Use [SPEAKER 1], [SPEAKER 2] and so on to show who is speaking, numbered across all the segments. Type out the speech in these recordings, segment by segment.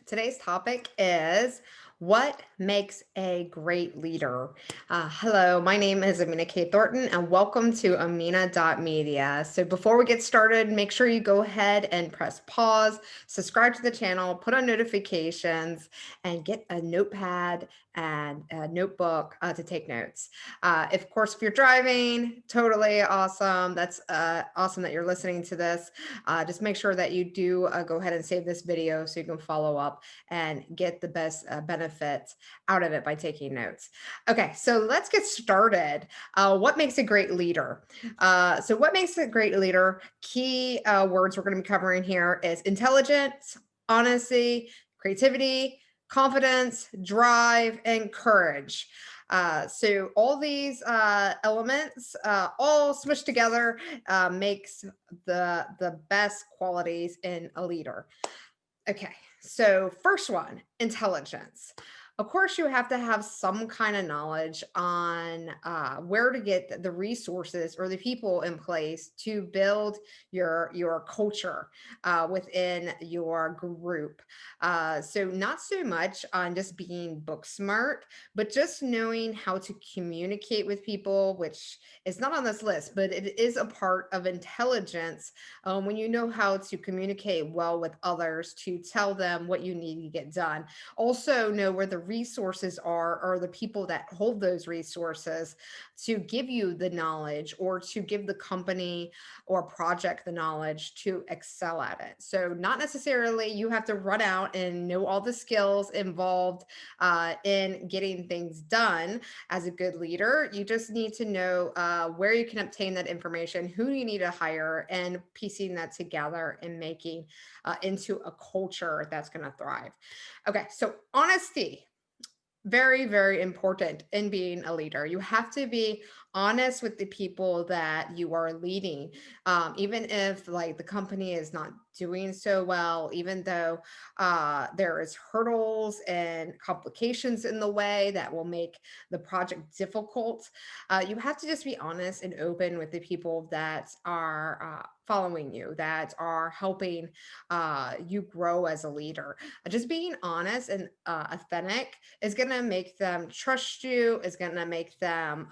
[SPEAKER 1] Today's topic is what makes a great leader. Hello, my name is Amena Thornton, and welcome to Amena.media. So, before we get started, make sure you go ahead and press pause, subscribe to the channel, put on notifications, and get a notepad and a notebook to take notes. Of course, if you're driving, totally awesome. That's awesome that you're listening to this. Just make sure that you do go ahead and save this video so you can follow up and get the best benefits out of it by taking notes. Okay, so let's get started. What makes a great leader? What makes a great leader? Key words we're going to be covering here is intelligence, honesty, creativity, confidence, drive, and courage. So all these elements all smushed together makes the best qualities in a leader. Okay, so first one, intelligence. Of course, you have to have some kind of knowledge on where to get the resources or the people in place to build your culture within your group. So not so much on just being book smart, but just knowing how to communicate with people, which is not on this list, but it is a part of intelligence when you know how to communicate well with others to tell them what you need to get done. Also, know where the resources are or the people that hold those resources to give you the knowledge or to give the company or project the knowledge to excel at it. So, not necessarily you have to run out and know all the skills involved in getting things done as a good leader. You just need to know where you can obtain that information, who you need to hire, and piecing that together and making into a culture that's going to thrive. Okay, so honesty, very, very important in being a leader. You have to be honest with the people that you are leading, even if like the company is not doing so well, even though there is hurdles and complications in the way that will make the project difficult. You have to just be honest and open with the people that are following you, that are helping you grow as a leader. Just being honest and authentic is going to make them trust you, is going to make them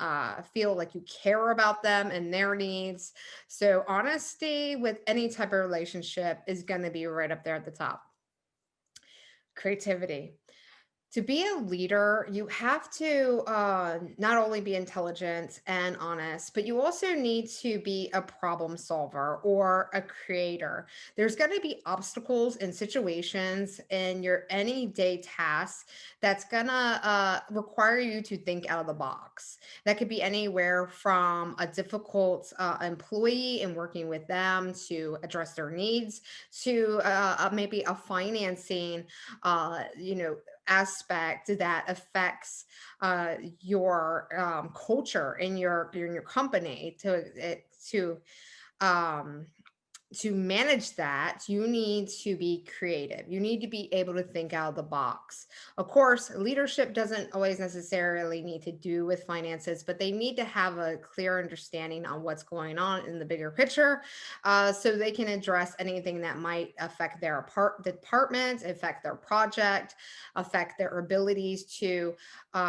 [SPEAKER 1] feel like you care about them and their needs. So, honesty with any type of relationship is going to be right up there at the top. Creativity. To be a leader, you have to not only be intelligent and honest, but you also need to be a problem solver or a creator. There's going to be obstacles and situations in your any day tasks that's going to require you to think out of the box. That could be anywhere from a difficult employee and working with them to address their needs to maybe a financing aspect that affects your culture in your company um, to manage that, you need to be creative. You need to be able to think out of the box. Of course, leadership doesn't always necessarily need to do with finances, but they need to have a clear understanding on what's going on in the bigger picture so they can address anything that might affect their department, affect their project, affect their abilities to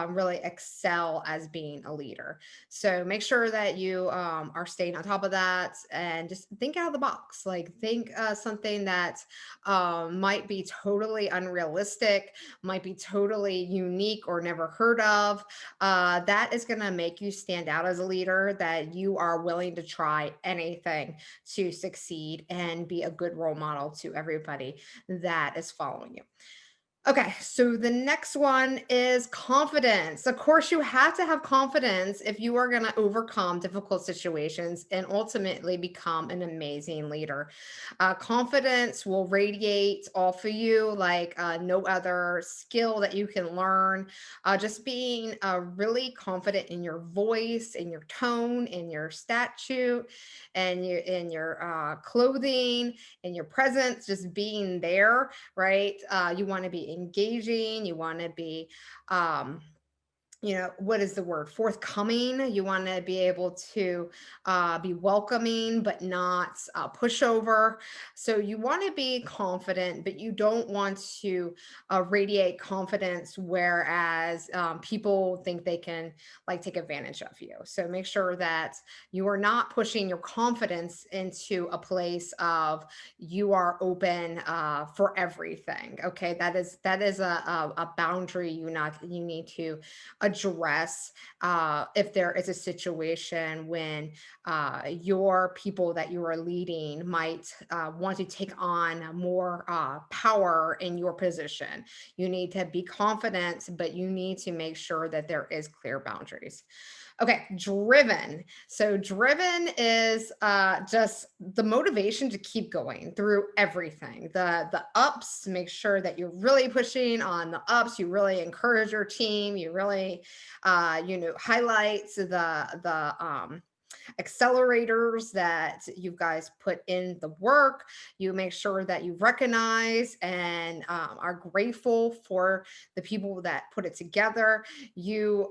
[SPEAKER 1] really excel as being a leader. So make sure that you are staying on top of that and just think out of the box. Like think something that might be totally unrealistic, might be totally unique or never heard of. That is going to make you stand out as a leader, that you are willing to try anything to succeed and be a good role model to everybody that is following you. Okay, so the next one is confidence. Of course, you have to have confidence if you are going to overcome difficult situations and ultimately become an amazing leader. Confidence will radiate off of you like no other skill that you can learn. Just being really confident in your voice, in your tone, in your statute, and in your clothing, in your presence, just being there, right? You want to be engaging, you want to be um, what is the word? Forthcoming. You want to be able to be welcoming, but not pushover. So you want to be confident, but you don't want to radiate confidence, whereas people think they can like take advantage of you. So make sure that you are not pushing your confidence into a place of you are open for everything. Okay, that is a boundary you need to address if there is a situation when your people that you are leading might want to take on more power in your position. You need to be confident, but you need to make sure that there is clear boundaries. Okay, driven. So driven is just the motivation to keep going through everything. The ups, make sure that you're really pushing on the ups. You really encourage your team. You really, highlight the accelerators that you guys put in the work. You make sure that you recognize and are grateful for the people that put it together. You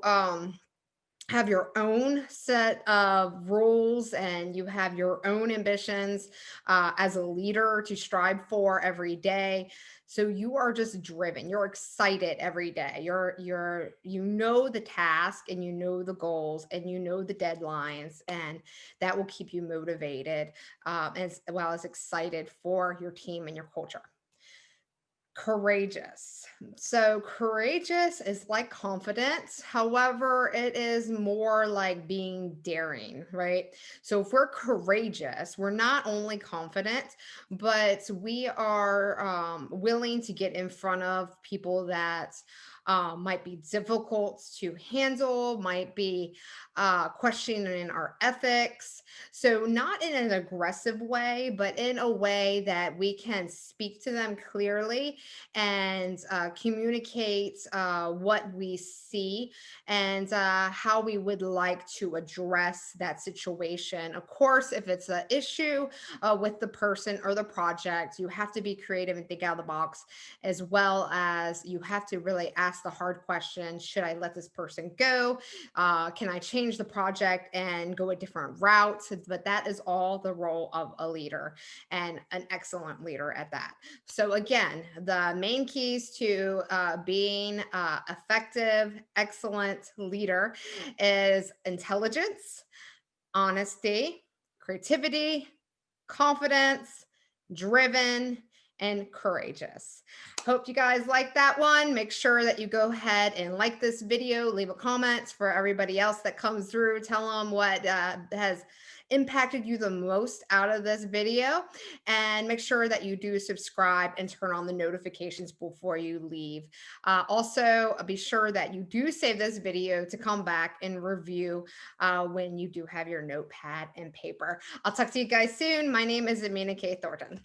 [SPEAKER 1] have your own set of rules and you have your own ambitions as a leader to strive for every day. So you are just driven, you're excited every day, you know the task and you know the goals and you know the deadlines, and that will keep you motivated as well as excited for your team and your culture. Courageous. So courageous is like confidence. However, it is more like being daring, right? So if we're courageous, we're not only confident, but we are willing to get in front of people that might be difficult to handle, might be questioning our ethics. So, not in an aggressive way, but in a way that we can speak to them clearly and communicate what we see and how we would like to address that situation. Of course, if it's an issue with the person or the project, you have to be creative and think out of the box, as well as you have to really ask the hard question: should I let this person go? Can I change the project and go a different route? But that is all the role of a leader, and an excellent leader at that. So again, the main keys to being effective, excellent leader is intelligence, honesty, creativity, confidence, driven, and courageous. Hope you guys like that one. Make sure that you go ahead and like this video, leave a comment for everybody else that comes through. Tell them what has impacted you the most out of this video, and make sure that you do subscribe and turn on the notifications before you leave. Also, be sure that you do save this video to come back and review when you do have your notepad and paper. I'll talk to you guys soon. My name is Amena K. Thornton.